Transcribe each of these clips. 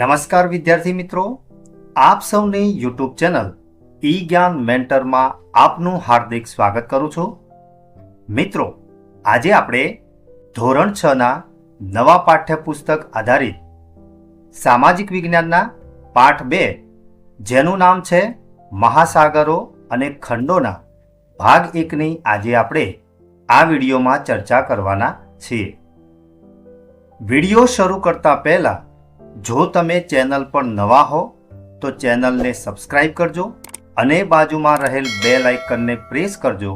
નમસ્કાર વિદ્યાર્થી મિત્રો, આપ સૌની યુટ્યુબ ચેનલ ઈ જ્ઞાન મેન્ટરમાં આપનું હાર્દિક સ્વાગત કરું છું. મિત્રો, આજે આપણે ધોરણ 6ના નવા પાઠ્યપુસ્તક આધારિત સામાજિક વિજ્ઞાનના પાઠ 2 જેનું નામ છે મહાસાગરો અને ખંડોના ભાગ 1ની આજે આપણે આ વિડીયોમાં ચર્ચા કરવાના છીએ. વિડીયો શરૂ કરતા પહેલા જો તમે ચેનલ પર નવા હો તો ચેનલને સબસ્ક્રાઇબ કરજો અને બાજુમાં રહેલ બેલ આઇકનને પ્રેસ કરજો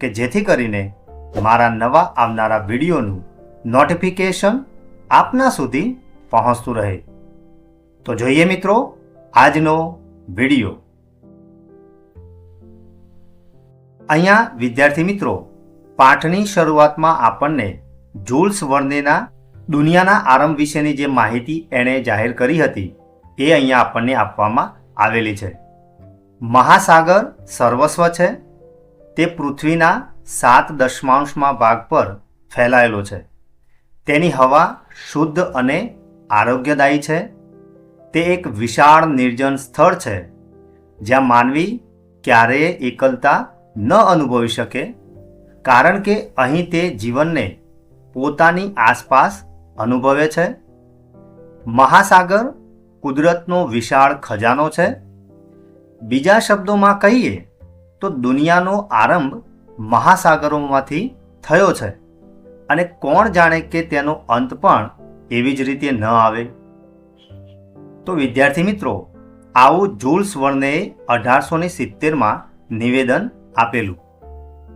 કે જેથી કરીને મારા નવા આવનારા વિડીયોનું નોટિફિકેશન આપના સુધી પહોંચતું રહે. તો જોઈએ મિત્રો આજનો વિડીયો. અહીંયા વિદ્યાર્થી મિત્રો, પાઠની શરૂઆતમાં આપણને જુલ્સ વર્નેના દુનિયાના આરંભ વિશેની જે માહિતી એણે જાહેર કરી હતી એ અહીંયા આપણને આપવામાં આવેલી છે. મહાસાગર સર્વસ્વ છે. તે પૃથ્વીના 7.0 ભાગ પર ફેલાયેલો છે. તેની હવા શુદ્ધ અને આરોગ્યદાયી છે. તે એક વિશાળ નિર્જન સ્થળ છે જ્યાં માનવી ક્યારેય એકલતા ન અનુભવી શકે, કારણ કે અહીં તે જીવનને પોતાની આસપાસ અનુભવે છે. મહાસાગર કુદરતનો વિશાળ ખજાનો છે. બીજા શબ્દોમાં કહીએ તો દુનિયાનો આરંભ મહાસાગરોમાંથી થયો છે અને કોણ જાણે કે તેનો અંત પણ એવી જ રીતે ન આવે. તો વિદ્યાર્થી મિત્રો, આવું જુલ્સ વર્નેએ 1870માં નિવેદન આપેલું,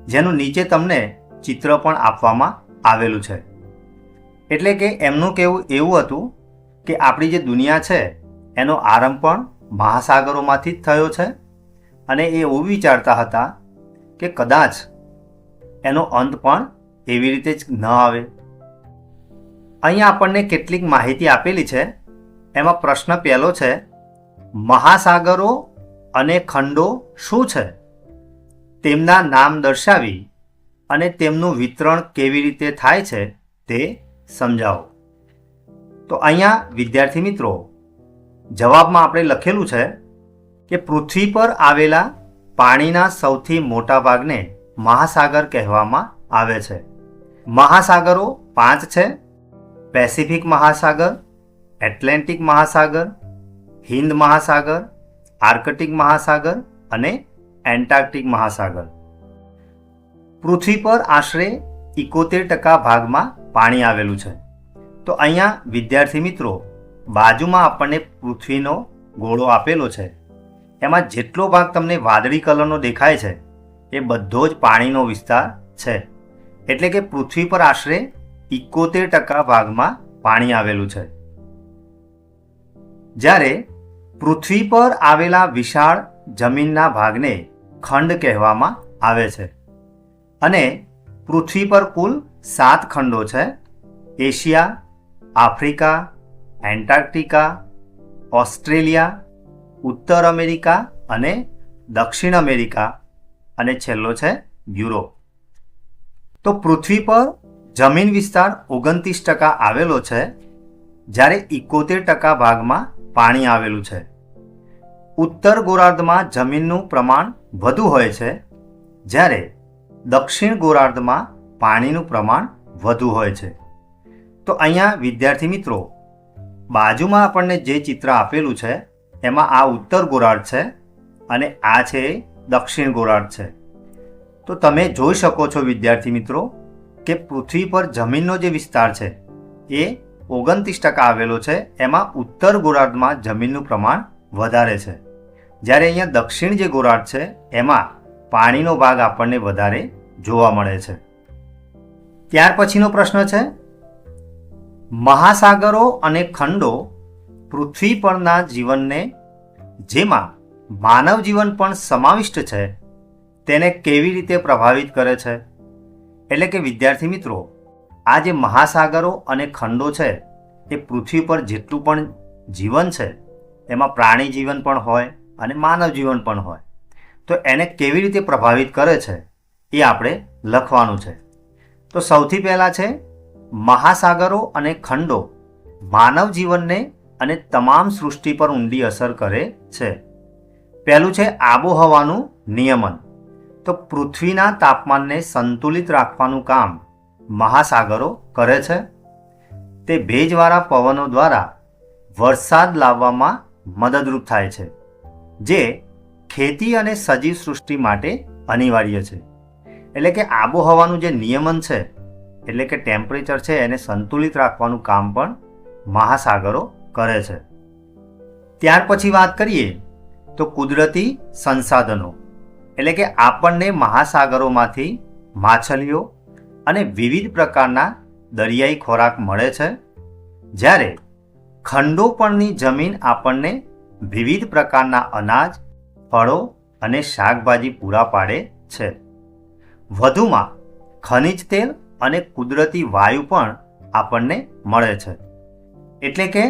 જેનું નીચે તમને ચિત્ર પણ આપવામાં આવેલું છે. એટલે કે એમનું કહેવું એવું હતું કે આપણી જે દુનિયા છે એનો આરંભ પણ મહાસાગરોમાંથી જ થયો છે અને એ એવું વિચારતા હતા કે કદાચ એનો અંત પણ એવી રીતે જ ન આવે. અહીંયા આપણને કેટલીક માહિતી આપેલી છે. એમાં પ્રશ્ન પહેલો છે, મહાસાગરો અને ખંડો શું છે? તેમના નામ દર્શાવી અને તેમનું વિતરણ કેવી રીતે થાય છે તે સમજાવો. તો અહીંયા વિદ્યાર્થી મિત્રો, જવાબમાં આપણે લખેલું છે કે પૃથ્વી પર આવેલા પાણીના સૌથી મોટા ભાગને મહાસાગર કહેવામાં આવે છે. મહાસાગરો 5 છે: પેસિફિક મહાસાગર, એટલાન્ટિક મહાસાગર, હિન્દ મહાસાગર, આર્કટિક મહાસાગર અને એન્ટાર્કટિક મહાસાગર. પૃથ્વી પર આશરે 71% ભાગમાં પાણી આવેલું છે. તો અહીંયા વિદ્યાર્થી મિત્રો, બાજુમાં આપણને પૃથ્વીનો ગોળો આપેલો છે. એમાં જેટલો ભાગ તમને વાદળી કલરનો દેખાય છે એ બધો જ પાણીનો વિસ્તાર છે. એટલે કે પૃથ્વી પર આશરે 71% ભાગમાં પાણી આવેલું છે. જ્યારે પૃથ્વી પર આવેલા વિશાળ જમીનના ભાગને ખંડ કહેવામાં આવે છે અને પૃથ્વી પર કુલ 7 ખંડો છે: એશિયા, આફ્રિકા, એન્ટાર્કટિકા, ઓસ્ટ્રેલિયા, ઉત્તર અમેરિકા અને દક્ષિણ અમેરિકા અને છેલ્લો છે યુરોપ. તો પૃથ્વી પર જમીન વિસ્તાર 29% આવેલો છે, જ્યારે 71% ભાગમાં પાણી આવેલું છે. ઉત્તર ગોળાર્ધમાં જમીનનું પ્રમાણ વધુ હોય છે, જ્યારે દક્ષિણ ગોળાર્ધમાં પાણીનું પ્રમાણ વધુ હોય છે. તો અહીંયા વિદ્યાર્થી મિત્રો, બાજુમાં આપણને જે ચિત્ર આપેલું છે એમાં આ ઉત્તર ગોળાર્ધ છે અને આ છે દક્ષિણ ગોળાર્ધ છે. તો તમે જોઈ શકો છો વિદ્યાર્થી મિત્રો કે પૃથ્વી પર જમીનનો જે વિસ્તાર છે એ 29% આવેલો છે. એમાં ઉત્તર ગોળાર્ધમાં જમીનનું પ્રમાણ વધારે છે, જ્યારે અહીંયા દક્ષિણ જે ગોળાર્ધ છે એમાં પાણીનો ભાગ આપણને વધારે જોવા મળે છે. ત્યાર પછીનો પ્રશ્ન છે, મહાસાગરો અને ખંડો પૃથ્વી પરના જીવનને, જેમાં માનવ જીવન પણ સમાવિષ્ટ છે, તેને કેવી રીતે પ્રભાવિત કરે છે? એટલે કે વિદ્યાર્થી મિત્રો, આ જે મહાસાગરો અને ખંડો છે એ પૃથ્વી પર જેટલું પણ જીવન છે એમાં પ્રાણી જીવન પણ હોય અને માનવ જીવન પણ હોય. તો એને કેવી રીતે પ્રભાવિત કરે છે એ આપણે લખવાનું છે. તો સૌથી પહેલાં છે, મહાસાગરો અને ખંડો માનવ જીવનને અને તમામ સૃષ્ટિ પર ઊંડી અસર કરે છે. પહેલું છે આબોહવાનું નિયમન. તો પૃથ્વીના તાપમાનને સંતુલિત રાખવાનું કામ મહાસાગરો કરે છે. તે ભેજવાળા પવનો દ્વારા વરસાદ લાવવામાં મદદરૂપ થાય છે, જે ખેતી અને સજીવ સૃષ્ટિ માટે અનિવાર્ય છે. એટલે કે આબોહવાનું જે નિયમન છે, એટલે કે ટેમ્પરેચર છે, એને સંતુલિત રાખવાનું કામ પણ મહાસાગરો કરે છે. ત્યાર પછી વાત કરીએ તો કુદરતી સંસાધનો, એટલે કે આપણને મહાસાગરોમાંથી માછલીઓ અને વિવિધ પ્રકારના દરિયાઈ ખોરાક મળે છે, જ્યારે ખંડો પરની જમીન આપણને વિવિધ પ્રકારના અનાજ, ફળો અને શાકભાજી પૂરા પાડે છે. વધુમાં ખનિજ તેલ અને કુદરતી વાયુ પણ આપણને મળે છે. એટલે કે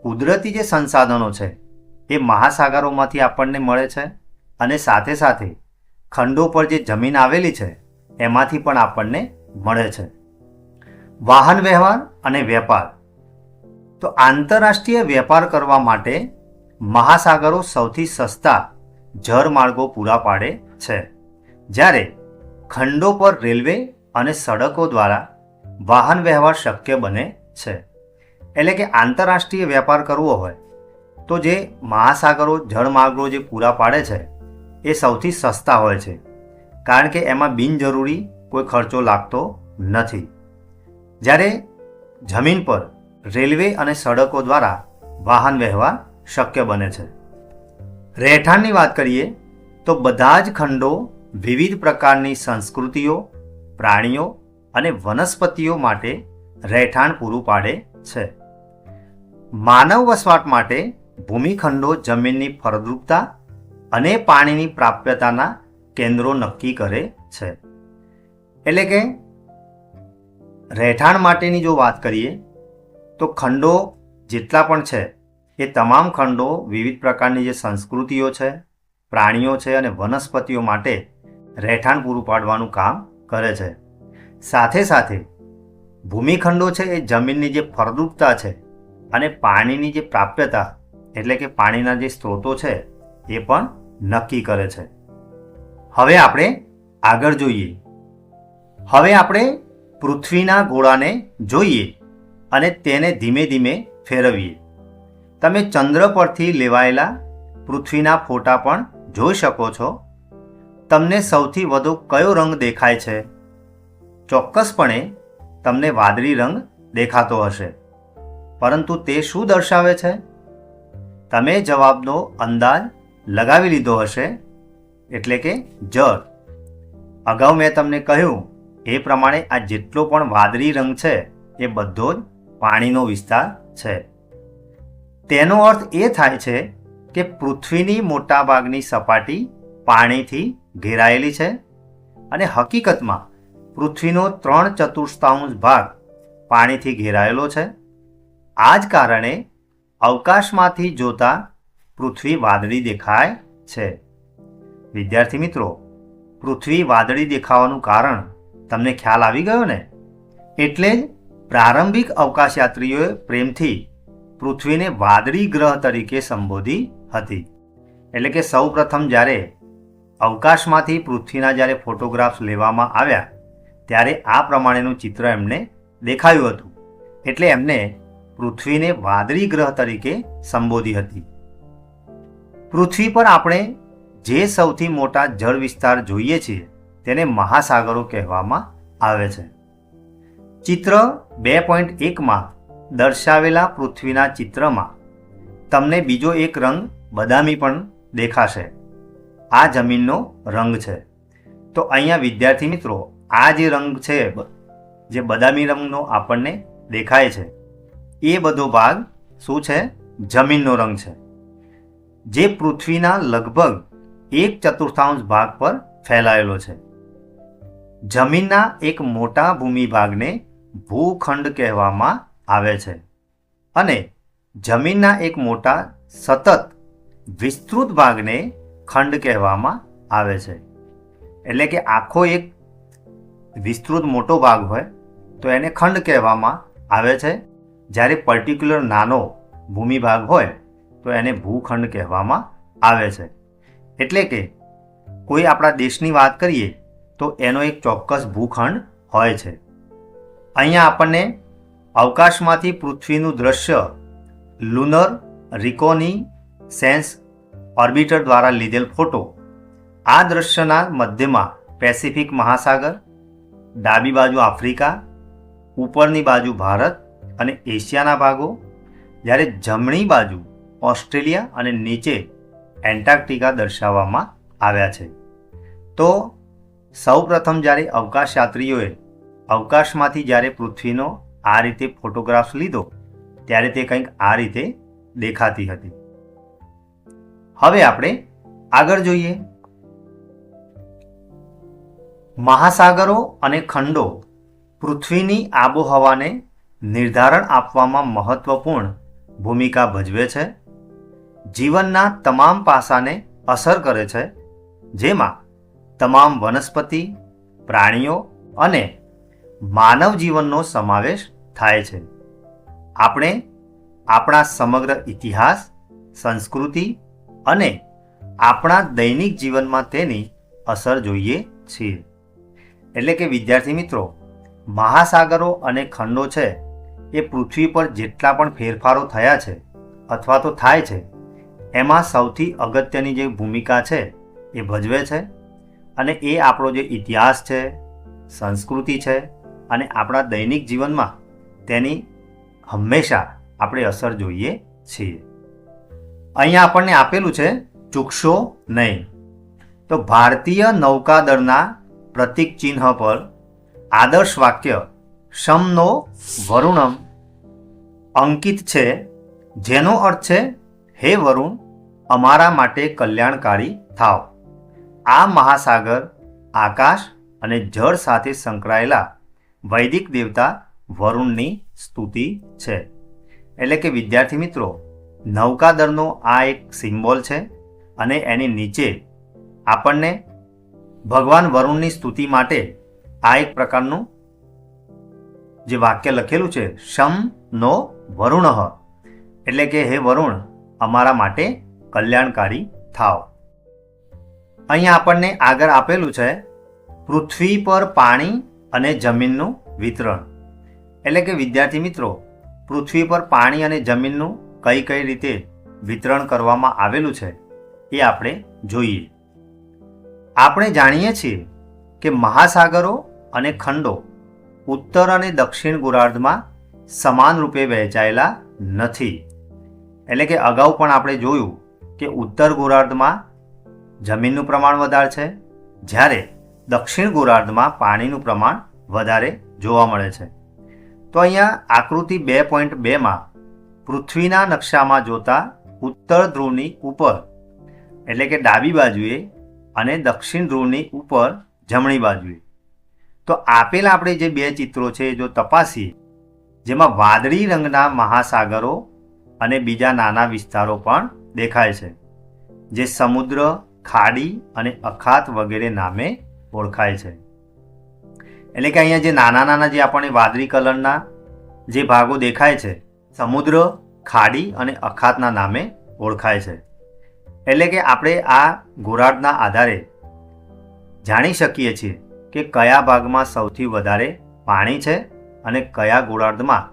કુદરતી જે સંસાધનો છે એ મહાસાગરોમાંથી આપણને મળે છે, અને સાથે સાથે ખંડો પર જે જમીન આવેલી છે એમાંથી પણ આપણને મળે છે. વાહન વ્યવહાર અને વેપાર. તો આંતરરાષ્ટ્રીય વેપાર કરવા માટે મહાસાગરો સૌથી સસ્તા જળમાર્ગો પૂરા પાડે છે, જ્યારે ખંડો પર રેલવે અને સડકો દ્વારા વાહન વ્યવહાર શક્ય બને છે. એટલે કે આંતરરાષ્ટ્રીય વેપાર કરવો હોય તો જે મહાસાગરો જળમાર્ગો જે પૂરા પાડે છે એ સૌથી સસ્તા હોય છે, કારણ કે એમાં બિનજરૂરી કોઈ ખર્ચો લાગતો નથી. જ્યારે જમીન પર રેલવે અને સડકો દ્વારા વાહન વ્યવહાર શક્ય બને છે. રહેઠાણની વાત કરીએ તો બધા જ ખંડો વિવિધ પ્રકારની સંસ્કૃતિઓ, પ્રાણીઓ અને વનસ્પતિઓ માટે રહેઠાણ પૂરું પાડે છે. માનવ વસવાટ માટે ભૂમિખંડો જમીનની ફળદ્રુપતા અને પાણીની પ્રાપ્યતાના કેન્દ્રો નક્કી કરે છે. એટલે કે રહેઠાણ માટેની જો વાત કરીએ તો ખંડો જેટલા પણ છે એ તમામ ખંડો વિવિધ પ્રકારની જે સંસ્કૃતિઓ છે, પ્રાણીઓ છે અને વનસ્પતિઓ માટે રહેઠાણ પૂરું પાડવાનું કામ કરે છે. સાથે સાથે ભૂમિખંડો છે એ જમીનની જે ફળદ્રુપતા છે અને પાણીની જે પ્રાપ્યતા, એટલે કે પાણીના જે સ્ત્રોતો છે એ પણ નક્કી કરે છે. હવે આપણે આગળ જોઈએ. હવે આપણે પૃથ્વીના ગોળાને જોઈએ અને તેને ધીમે ધીમે ફેરવીએ. તમે ચંદ્ર પરથી લેવાયેલા પૃથ્વીના ફોટા પણ જોઈ શકો છો. તમને સૌથી વધુ કયો રંગ દેખાય છે? ચોક્કસપણે તમને વાદળી રંગ દેખાતો હશે, પરંતુ તે શું દર્શાવે છે? તમે જવાબનો અંદાજ લગાવી લીધો હશે, એટલે કે જળ. અગાઉ મેં તમને કહ્યું એ પ્રમાણે આ જેટલો પણ વાદળી રંગ છે એ બધો જ પાણીનો વિસ્તાર છે. તેનો અર્થ એ થાય છે કે પૃથ્વીની મોટાભાગની સપાટી પાણીથી ઘેરાયેલી છે, અને હકીકતમાં પૃથ્વીનો 3/4 ભાગ પાણીથી ઘેરાયેલો છે. આ જ કારણે અવકાશમાંથી જોતા પૃથ્વી વાદળી દેખાય છે. વિદ્યાર્થી મિત્રો, પૃથ્વી વાદળી દેખાવાનું કારણ તમને ખ્યાલ આવી ગયો ને? એટલે જ પ્રારંભિક અવકાશયાત્રીઓએ પ્રેમથી પૃથ્વીને વાદળી ગ્રહ તરીકે સંબોધી હતી. એટલે કે સૌ પ્રથમ જ્યારે અવકાશમાંથી પૃથ્વીના જ્યારે ફોટોગ્રાફ્સ લેવામાં આવ્યા ત્યારે આ પ્રમાણેનું ચિત્ર એમને દેખાયું હતું, એટલે એમને પૃથ્વીને વાદળી ગ્રહ તરીકે સંબોધી હતી. પૃથ્વી પર આપણે જે સૌથી મોટા જળ વિસ્તાર જોઈએ છીએ તેને મહાસાગરો કહેવામાં આવે છે. ચિત્ર 2.1માં દર્શાવેલા પૃથ્વીના ચિત્રમાં તમને બીજો એક રંગ બદામી પણ દેખાશે. આ જમીનનો રંગ છે. તો અહીંયા વિદ્યાર્થી મિત્રો, આ જે રંગ છે, જે બદામી રંગનો આપણને દેખાય છે, એ બધો ભાગ શું છે? જમીનનો રંગ છે, જે પૃથ્વીના લગભગ 1/4 ભાગ પર ફેલાયેલો છે. જમીનના એક મોટા ભૂમિભાગને ભૂખંડ કહેવામાં આવે છે, અને જમીનના એક મોટા સતત વિસ્તૃત ભાગને ખંડ કહેવામાં આવે છે. એટલે કે આખો એક વિસ્તૃત મોટો ભાગ હોય તો એને ખંડ કહેવામાં આવે છે, જ્યારે પર્ટિક્યુલર નાનો ભૂમિભાગ હોય તો એને ભૂખંડ કહેવામાં આવે છે. એટલે કે કોઈ આપણા દેશની વાત કરીએ તો એનો એક ચોક્કસ ભૂખંડ હોય છે. અહીંયા આપણને અવકાશમાંથી પૃથ્વીનું દૃશ્ય લુનર રિકોનસેન્સ ઓર્બિટર દ્વારા લીધેલ ફોટો. આ દૃશ્યના મધ્યમાં પેસિફિક મહાસાગર, ડાબી બાજુ આફ્રિકા, ઉપરની બાજુ ભારત અને એશિયાના ભાગો, જ્યારે જમણી બાજુ ઓસ્ટ્રેલિયા અને નીચે એન્ટાર્કટિકા દર્શાવવામાં આવ્યા છે. તો સૌપ્રથમ જ્યારે અવકાશયાત્રીઓએ અવકાશમાંથી જ્યારે પૃથ્વીનો આ રીતે ફોટોગ્રાફ્સ લીધો ત્યારે તે કંઈક આ રીતે દેખાતી હતી. હવે આપણે આગળ જોઈએ. મહાસાગરો અને ખંડો પૃથ્વીની આબોહવાને નિર્ધારણ આપવામાં મહત્વપૂર્ણ ભૂમિકા ભજવે છે. જીવનના તમામ પાસાને અસર કરે છે, જેમાં તમામ વનસ્પતિ, પ્રાણીઓ અને માનવ જીવનનો સમાવેશ થાય છે. આપણે આપણા સમગ્ર ઇતિહાસ, સંસ્કૃતિ અને આપણા દૈનિક જીવનમાં તેની અસર જોઈએ છીએ. એટલે કે વિદ્યાર્થી મિત્રો, મહાસાગરો અને ખંડો છે એ પૃથ્વી પર જેટલા પણ ફેરફારો થયા છે અથવા તો થાય છે એમાં સૌથી અગત્યની જે ભૂમિકા છે એ ભજવે છે. અને એ આપણો જે ઇતિહાસ છે, સંસ્કૃતિ છે અને આપણા દૈનિક જીવનમાં તેની હંમેશા આપણે અસર જોઈએ છીએ. અહીંયા આપણને આપેલું છે ચૂકશો નહીં. તો ભારતીય નૌકાદળના પ્રતીક ચિહ્ન પર આદર્શ વાક્ય શમનો વરુણમ અંકિત છે, જેનો અર્થ છે હે વરુણ, અમારા માટે કલ્યાણકારી થાવ. આ મહાસાગર, આકાશ અને જળ સાથે સંકળાયેલા વૈદિક દેવતા વરુણની સ્તુતિ છે. એટલે કે વિદ્યાર્થી મિત્રો, નૌકાદળનો આ એક સિમ્બોલ છે અને એની નીચે આપણને ભગવાન વરુણની સ્તુતિ માટે આ એક પ્રકારનું જે વાક્ય લખેલું છે શમ નો વરુણ, એટલે કે હે વરુણ, અમારા માટે કલ્યાણકારી થાવ. અહીંયા આપણને આગળ આપેલું છે પૃથ્વી પર પાણી અને જમીનનું વિતરણ. એટલે કે વિદ્યાર્થી મિત્રો, પૃથ્વી પર પાણી અને જમીનનું કઈ કઈ રીતે વિતરણ કરવામાં આવેલું છે એ આપણે જોઈએ. આપણે જાણીએ છીએ કે મહાસાગરો અને ખંડો ઉત્તર અને દક્ષિણ ગોળાર્ધમાં સમાન રૂપે વહેંચાયેલા નથી. એટલે કે અગાઉ પણ આપણે જોયું કે ઉત્તર ગોળાર્ધમાં જમીનનું પ્રમાણ વધારે છે, જ્યારે દક્ષિણ ગોળાર્ધમાં પાણીનું પ્રમાણ વધારે જોવા મળે છે. તો અહીંયા આકૃતિ 2.2માં પૃથ્વીના નકશામાં જોતા ઉત્તર ધ્રુવની ઉપર એટલે કે ડાબી બાજુએ અને દક્ષિણ ધ્રુવની ઉપર જમણી બાજુએ. તો આપેલા આપણે જે બે ચિત્રો છે જો તપાસીએ, જેમાં વાદળી રંગના મહાસાગરો અને બીજા નાના વિસ્તારો પણ દેખાય છે, જે સમુદ્ર, ખાડી અને અખાત વગેરે નામે ઓળખાય છે. એટલે કે અહીંયા જે નાના નાના જે આપણને વાદળી કલરના જે ભાગો દેખાય છે, સમુદ્ર, ખાડી અને અખાતના નામે ઓળખાય છે. એટલે કે આપણે આ ગોળાર્ધના આધારે જાણી શકીએ છીએ કે કયા ભાગમાં સૌથી વધારે પાણી છે અને કયા ગોળાર્ધમાં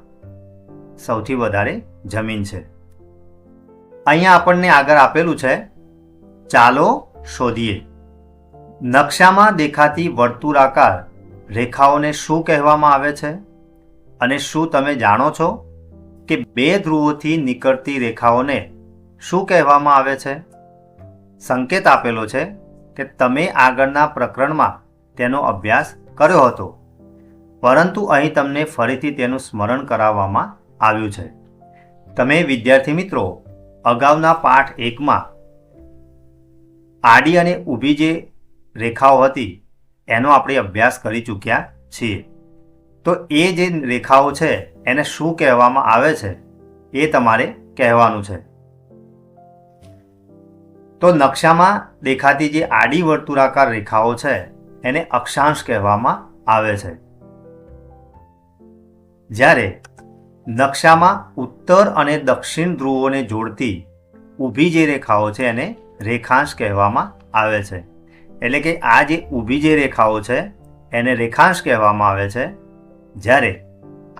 સૌથી વધારે જમીન છે. અહીંયા આપણને આગળ આપેલું છે, ચાલો શોધીએ. નકશામાં દેખાતી વર્તુળાકાર રેખાઓને શું કહેવામાં આવે છે? અને શું તમે જાણો છો કે બે ધ્રુવોથી નીકળતી રેખાઓને શું કહેવામાં આવે છે? સંકેત આપેલો છે કે તમે આગળના પ્રકરણમાં તેનો અભ્યાસ કર્યો હતો, પરંતુ અહીં તમને ફરીથી તેનું સ્મરણ કરાવવામાં આવ્યું છે. તમે વિદ્યાર્થી મિત્રો અગાઉના પાઠ 1માં આડી અને ઊભી જે રેખાઓ હતી એનો આપણે અભ્યાસ કરી ચૂક્યા છીએ. તો એ જે રેખાઓ છે એને શું કહેવામાં આવે છે એ તમારે કહેવાનું છે. તો નકશામાં દેખાતી જે આડી વર્તુળાકાર રેખાઓ છે એને અક્ષાંશ કહેવામાં આવે છે, જ્યારે નકશામાં ઉત્તર અને દક્ષિણ ધ્રુવોને જોડતી ઊભી જે રેખાઓ છે એને રેખાંશ કહેવામાં આવે છે. એટલે કે આ જે ઊભી જે રેખાઓ છે એને રેખાંશ કહેવામાં આવે છે, જ્યારે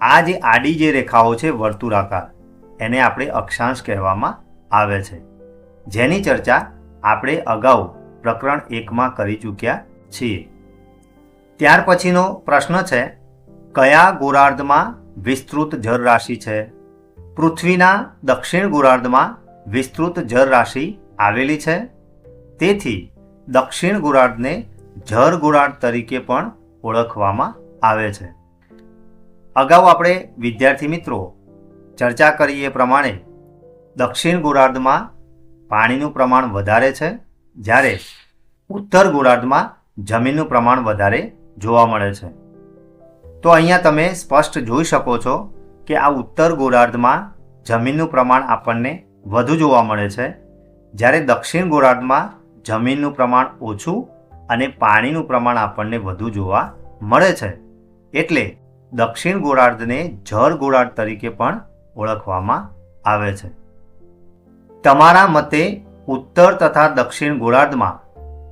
આ જે આડી જે રેખાઓ છે વર્તુળાકાર એને આપણે અક્ષાંશ કહેવામાં આવે છે, જેની ચર્ચા આપણે અગાઉ પ્રકરણ 1માં કરી ચૂક્યા છીએ. ત્યાર પછીનો પ્રશ્ન છે, કયા ગોળાર્ધમાં વિસ્તૃત જળરાશિ છે? પૃથ્વીના દક્ષિણ ગોળાર્ધમાં વિસ્તૃત જળરાશિ આવેલી છે, તેથી દક્ષિણ ગોળાર્ધને જળ ગોળાર્ધ તરીકે પણ ઓળખવામાં આવે છે. અગાઉ આપણે વિદ્યાર્થી મિત્રો ચર્ચા કરી એ પ્રમાણે દક્ષિણ ગોળાર્ધમાં પાણીનું પ્રમાણ વધારે છે, જ્યારે ઉત્તર ગોળાર્ધમાં જમીનનું પ્રમાણ વધારે જોવા મળે છે. તો અહીંયા તમે સ્પષ્ટ જોઈ શકો છો કે આ ઉત્તર ગોળાર્ધમાં જમીનનું પ્રમાણ આપણને વધુ જોવા મળે છે, જ્યારે દક્ષિણ ગોળાર્ધમાં જમીનનું પ્રમાણ ઓછું અને પાણીનું પ્રમાણ આપણને વધુ જોવા મળે છે. એટલે દક્ષિણ ગોળાર્ધને જળ ગોળાર્ધ તરીકે પણ ઓળખવામાં આવે છે. તમારા મતે ઉત્તર તથા દક્ષિણ ગોળાર્ધમાં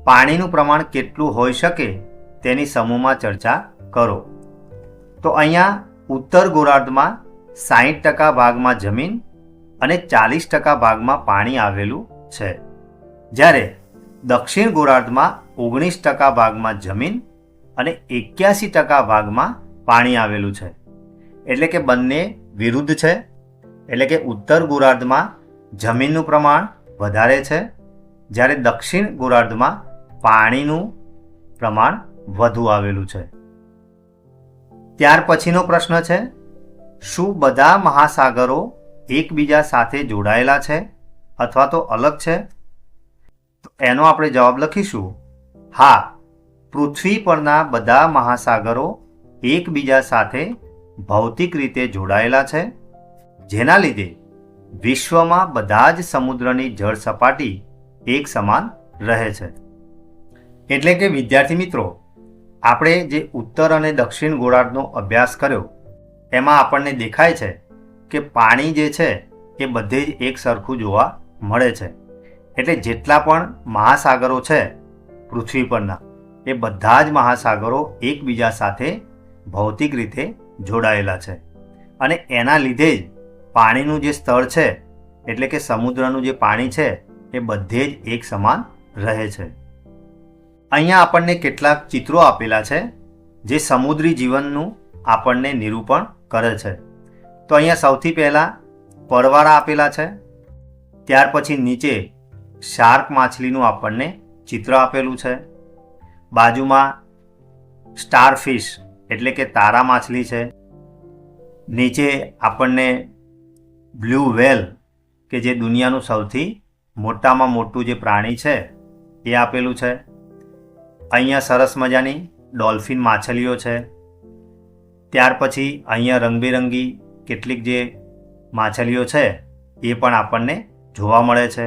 પાણીનું પ્રમાણ કેટલું હોઈ શકે તેની સમૂહમાં ચર્ચા કરો. તો અહીંયા ઉત્તર ગોળાર્ધમાં 60% ભાગમાં જમીન અને 40% ભાગમાં પાણી આવેલું છે, જ્યારે દક્ષિણ ગોળાર્ધમાં 19% ભાગમાં જમીન અને 81% ભાગમાં પાણી આવેલું છે. એટલે કે બંને વિરુદ્ધ છે. એટલે કે ઉત્તર ગોળાર્ધમાં જમીનનું પ્રમાણ વધારે છે, જ્યારે દક્ષિણ ગોળાર્ધમાં પાણીનું પ્રમાણ વધુ આવેલું છે. ત્યાર પછીનો પ્રશ્ન છે, શું બધા મહાસાગરો એકબીજા સાથે જોડાયેલા છે અથવા તો અલગ છે? તો એનો આપણે જવાબ લખીશું, હા, પૃથ્વી પરના બધા મહાસાગરો એકબીજા સાથે ભૌતિક રીતે જોડાયેલા છે, જેના લીધે વિશ્વમાં બધા જ સમુદ્રની જળ સપાટી એક સમાન રહે છે. એટલે કે વિદ્યાર્થી મિત્રો, આપણે જે ઉત્તર અને દક્ષિણ ગોળાર્ધનો અભ્યાસ કર્યો એમાં આપણને દેખાય છે કે પાણી જે છે એ બધે જ એક સરખું જોવા મળે છે. એટલે જેટલા પણ મહાસાગરો છે પૃથ્વી પરના, એ બધા જ મહાસાગરો એકબીજા સાથે ભૌતિક રીતે જોડાયેલા છે, અને એના લીધે જ પાણીનું જે સ્તર છે એટલે કે સમુદ્રનું જે પાણી છે એ બધે જ એક સમાન રહે છે. અહીંયા આપણને કેટલાક ચિત્રો આપેલા છે જે સમુદ્રી જીવનનું આપણને નિરૂપણ કરે છે. તો અહીંયા સૌથી પહેલાં પરવાળા આપેલા છે, ત્યાર પછી નીચે શાર્ક માછલીનું આપણને ચિત્ર આપેલું છે, બાજુમાં સ્ટારફિશ એટલે કે તારા માછલી છે, નીચે આપણને બ્લુ વ્હેલ કે જે દુનિયાનું સૌથી મોટામાં મોટું જે પ્રાણી છે એ આપેલું છે, અહીંયા સરસ મજાની ડોલ્ફિન માછલીઓ છે, ત્યાર પછી અહીંયા રંગબેરંગી કેટલીક જે માછલીઓ છે એ પણ આપણને જોવા મળે છે,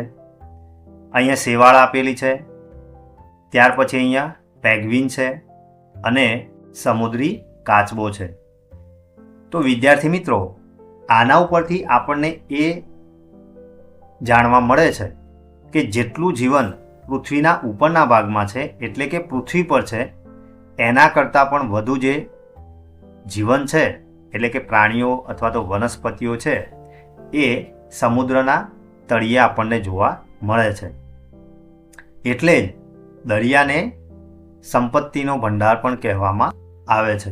અહીંયા શેવાળ આપેલી છે, ત્યાર પછી અહીંયા પેંગ્વિન છે અને સમુદ્રી કાચબો છે. તો વિદ્યાર્થી મિત્રો, આના ઉપરથી આપણને એ જાણવા મળે છે કે જેટલું જીવન પૃથ્વીના ઉપરના ભાગમાં છે એટલે કે પૃથ્વી પર છે એના કરતાં પણ વધુ જે જીવન છે એટલે કે પ્રાણીઓ અથવા તો વનસ્પતિઓ છે એ સમુદ્રના તળિયે આપણને જોવા મળે છે. એટલે જ દરિયાને સંપત્તિનો ભંડાર પણ કહેવામાં આવે છે.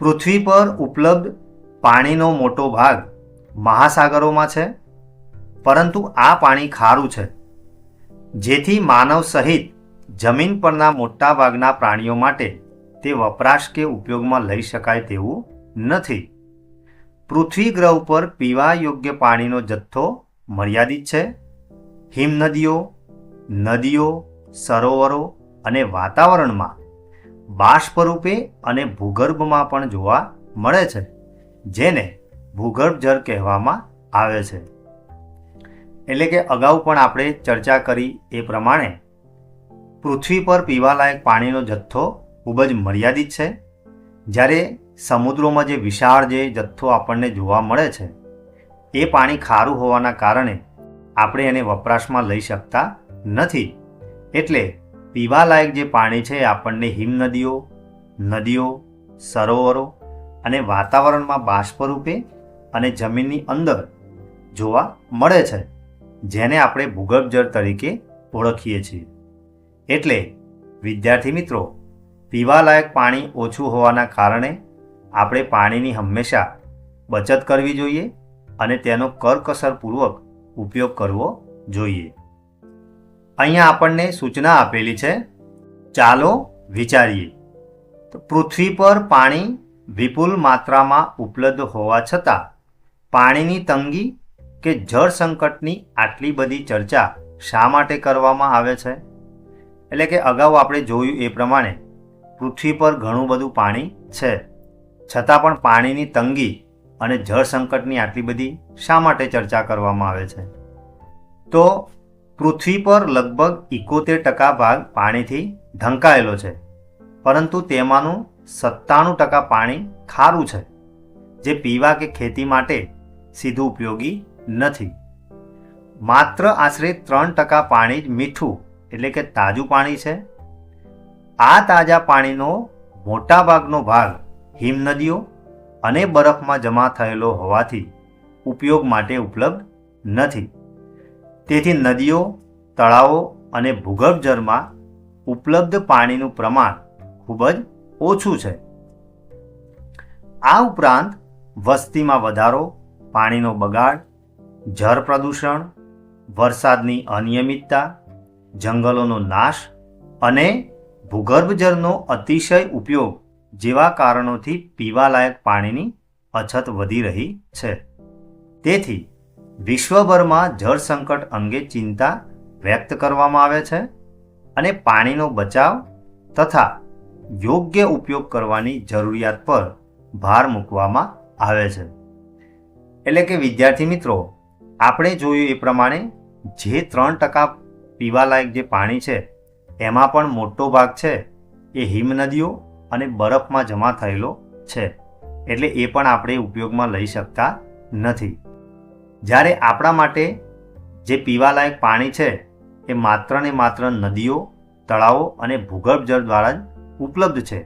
પૃથ્વી પર ઉપલબ્ધ પાણીનો મોટો ભાગ મહાસાગરોમાં છે, પરંતુ આ પાણી ખારું છે, જેથી માનવ સહિત જમીન પરના મોટા ભાગના પ્રાણીઓ માટે તે વપરાશ કે ઉપયોગમાં લઈ શકાય તેવું નથી. પૃથ્વી ગ્રહ ઉપર પીવા યોગ્ય પાણીનો જથ્થો મર્યાદિત છે. હિમનદીઓ, નદીઓ, સરોવરો અને વાતાવરણમાં બાષ્પ રૂપે અને ભૂગર્ભમાં પણ જોવા મળે છે, જેને ભૂગર્ભ જળ કહેવામાં આવે છે. એટલે કે અગાઉ પણ આપણે ચર્ચા કરી એ પ્રમાણે પૃથ્વી પર પીવાલાયક પાણીનો જથ્થો ખૂબ જ મર્યાદિત છે, જ્યારે સમુદ્રોમાં જે વિશાળ જે જથ્થો આપણને જોવા મળે છે એ પાણી ખારું હોવાના કારણે આપણે એને વપરાશમાં લઈ શકતા નથી. એટલે પીવાલાયક જે પાણી છે એ આપણને હિમનદીઓ, નદીઓ, સરોવરો અને વાતાવરણમાં બાષ્પ રૂપે અને જમીનની અંદર જોવા મળે છે, જેને આપણે ભૂગર્ભ જળ તરીકે ઓળખીએ છીએ. એટલે વિદ્યાર્થી મિત્રો, પીવાલાયક પાણી ઓછું હોવાના કારણે આપણે પાણીની હંમેશા બચત કરવી જોઈએ અને તેનો કરકસરપૂર્વક ઉપયોગ કરવો જોઈએ. અહીંયા આપણને સૂચના આપેલી છે, ચાલો વિચારીએ. તો પૃથ્વી પર પાણી વિપુલ માત્રામાં ઉપલબ્ધ હોવા છતાં પાણીની તંગી કે જળ સંકટની આટલી બધી ચર્ચા શા માટે કરવામાં આવે છે? એટલે કે અગાઉ આપણે જોયું એ પ્રમાણે પૃથ્વી પર ઘણું બધું પાણી છે, છતાં પણ પાણીની તંગી અને જળ સંકટની આટલી બધી શા માટે ચર્ચા કરવામાં આવે છે? તો પૃથ્વી પર લગભગ 71% ભાગ પાણીથી ઢંકાયેલો છે, પરંતુ તેમાંનું 97% પાણી ખારું છે, જે પીવા કે ખેતી માટે સીધું ઉપયોગી નથી. માત્ર આશરે 3% પાણી જ મીઠું એટલે કે તાજું પાણી છે. આ તાજા પાણીનો મોટા ભાગનો ભાગ હિમનદીઓ અને બરફમાં જમા થયેલો હોવાથી ઉપયોગ માટે ઉપલબ્ધ નથી. તેથી નદીઓ, તળાવો અને ભૂગર્ભ જળમાં ઉપલબ્ધ પાણીનું પ્રમાણ ખૂબ જ ઓછું છે. આ ઉપરાંત વસ્તીમાં વધારો, પાણીનો બગાડ, જળ પ્રદૂષણ, વરસાદની અનિયમિતતા, જંગલોનો નાશ અને ભૂગર્ભ જળનો અતિશય ઉપયોગ જેવા કારણોથી પીવાલાયક પાણીની અછત વધી રહી છે. તેથી વિશ્વભરમાં જળ સંકટ અંગે ચિંતા વ્યક્ત કરવામાં આવે છે અને પાણીનો બચાવ તથા યોગ્ય ઉપયોગ કરવાની જરૂરિયાત પર ભાર મૂકવામાં આવે છે. એટલે કે વિદ્યાર્થી મિત્રો, આપણે જોયું એ પ્રમાણે જે 3% પીવાલાયક જે પાણી છે એમાં પણ મોટો ભાગ છે એ હિમનદીઓ અને બરફમાં જમા થયેલો છે, એટલે એ પણ આપણે ઉપયોગમાં લઈ શકતા નથી. જ્યારે આપણા માટે જે પીવાલાયક પાણી છે એ માત્ર ને માત્ર નદીઓ, તળાવો અને ભૂગર્ભ જળ દ્વારા જ ઉપલબ્ધ છે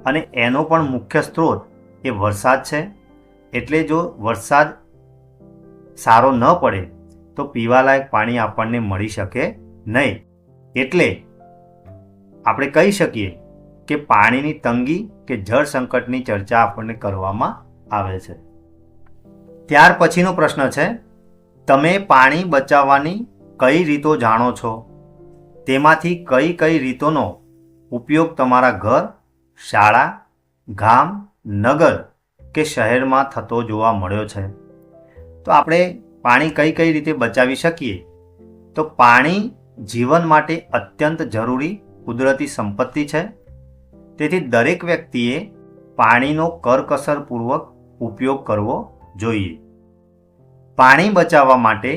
અને એનો પણ મુખ્ય સ્ત્રોત એ વરસાદ છે. એટલે જો વરસાદ સારો ન પડે તો પીવાલાયક પાણી આપણને મળી શકે નહીં. એટલે આપણે કહી શકીએ કે પાણીની તંગી કે જળ સંકટની ચર્ચા આપણને કરવામાં આવે છે. ત્યાર પછીનો પ્રશ્ન છે, તમે પાણી બચાવવાની કઈ રીતો જાણો છો? તેમાંથી કઈ કઈ રીતોનો ઉપયોગ તમારા ઘર, શાળા, ગામ, નગર કે શહેરમાં થતો જોવા મળ્યો છે? તો આપણે પાણી કઈ કઈ રીતે બચાવી શકીએ? તો પાણી જીવન માટે અત્યંત જરૂરી કુદરતી સંપત્તિ છે. તેથી દરેક વ્યક્તિએ પાણીનો કરકસરપૂર્વક ઉપયોગ કરવો જોઈએ. પાણી બચાવવા માટે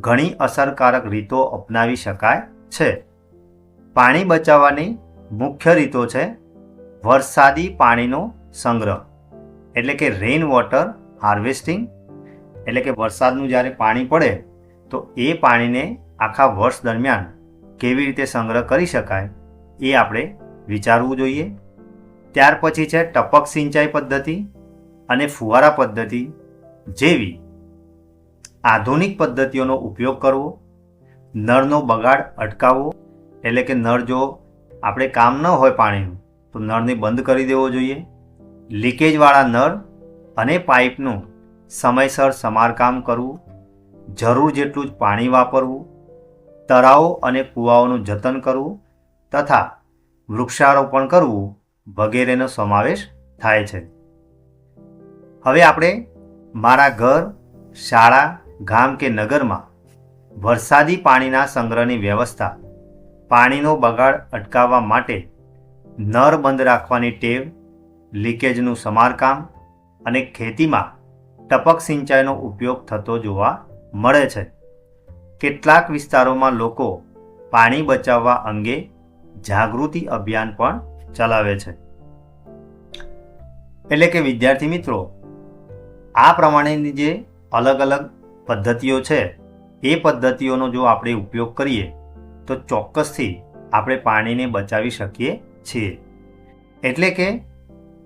ઘણી અસરકારક રીતો અપનાવી શકાય છે. પાણી બચાવવાની મુખ્ય રીતો છે વરસાદી પાણીનો સંગ્રહ એટલે કે રેઇન વોટર હાર્વેસ્ટિંગ. એટલે કે વરસાદનું જ્યારે પાણી પડે તો એ પાણીને આખા વર્ષ દરમિયાન કેવી રીતે સંગ્રહ કરી શકાય એ આપણે વિચારવું જોઈએ. ત્યાર પછી છે ટપક સિંચાઈ પદ્ધતિ અને ફુવારા પદ્ધતિ જેવી આધુનિક પદ્ધતિઓનો ઉપયોગ કરવો. નળનો બગાડ અટકાવવો એટલે કે નળ જો આપણે કામ ન હોય પાણીનું તો નળને બંધ કરી દેવો જોઈએ. લીકેજવાળા નળ અને પાઇપનું સમયસર સમારકામ કરવું. જરૂર જેટલું જ પાણી વાપરવું. તળાવો અને કૂવાઓનું જતન કરવું તથા વૃક્ષારોપણ કરવું વગેરેનો સમાવેશ થાય છે. હવે આપણે મારા ઘર, શાળા, ગામ કે નગરમાં વરસાદી પાણીના સંગ્રહની વ્યવસ્થા, પાણીનો બગાડ અટકાવવા માટે નળ બંધ રાખવાની ટેવ, લીકેજનું સમારકામ અને ખેતીમાં ટપક સિંચાઈનો ઉપયોગ થતો જોવા મળે છે. કેટલાક વિસ્તારોમાં લોકો પાણી બચાવવા અંગે જાગૃતિ અભિયાન પણ ચલાવે છે. એટલે કે વિદ્યાર્થી મિત્રો, આ પ્રમાણેની જે અલગ અલગ પદ્ધતિઓ છે એ પદ્ધતિઓનો જો આપણે ઉપયોગ કરીએ તો ચોક્કસથી આપણે પાણીને બચાવી શકીએ છીએ. એટલે કે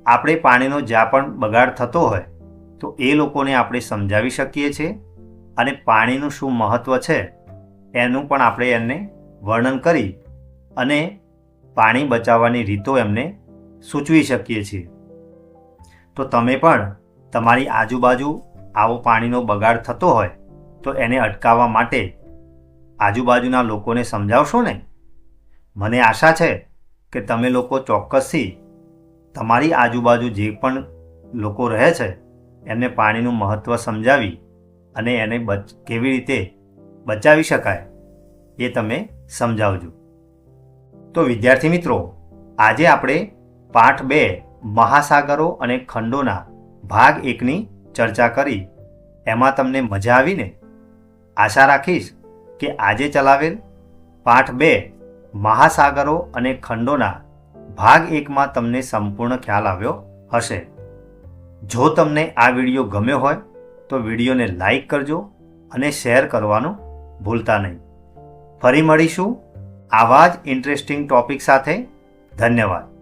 આપણે પાણીનો જ્યાં પણ બગાડ થતો હોય તો એ લોકોને આપણે સમજાવી શકીએ છીએ અને પાણીનું શું મહત્ત્વ છે એનું પણ આપણે એમને વર્ણન કરી અને પાણી બચાવવાની રીતો એમને સૂચવી શકીએ છીએ. તો તમે પણ તમારી આજુબાજુ આવો પાણીનો બગાડ થતો હોય તો એને અટકાવવા માટે આજુબાજુના લોકોને સમજાવશો ને? મને આશા છે કે તમે લોકો ચોક્કસથી તમારી આજુબાજુ જે પણ લોકો રહે છે એમને પાણીનું મહત્ત્વ સમજાવી અને એને કેવી રીતે બચાવી શકાય એ તમે સમજાવજો. તો વિદ્યાર્થી મિત્રો, આજે આપણે પાઠ 2 મહાસાગરો અને ખંડોના ભાગ 1ની ચર્ચા કરી. એમાં તમને મજા આવીને? આશા રાખીશ કે આજે ચલાવેલ પાઠ 2 મહાસાગરો અને ખંડોના ભાગ 1માં તમને સંપૂર્ણ ખ્યાલ આવ્યો હશે. જો તમને આ વિડીયો ગમ્યો હોય તો વિડીયોને લાઈક કરજો અને શેર કરવાનું ભૂલતા નહીં. ફરી મળીશું આવા જ ઇન્ટરેસ્ટિંગ ટોપિક સાથે. ધન્યવાદ.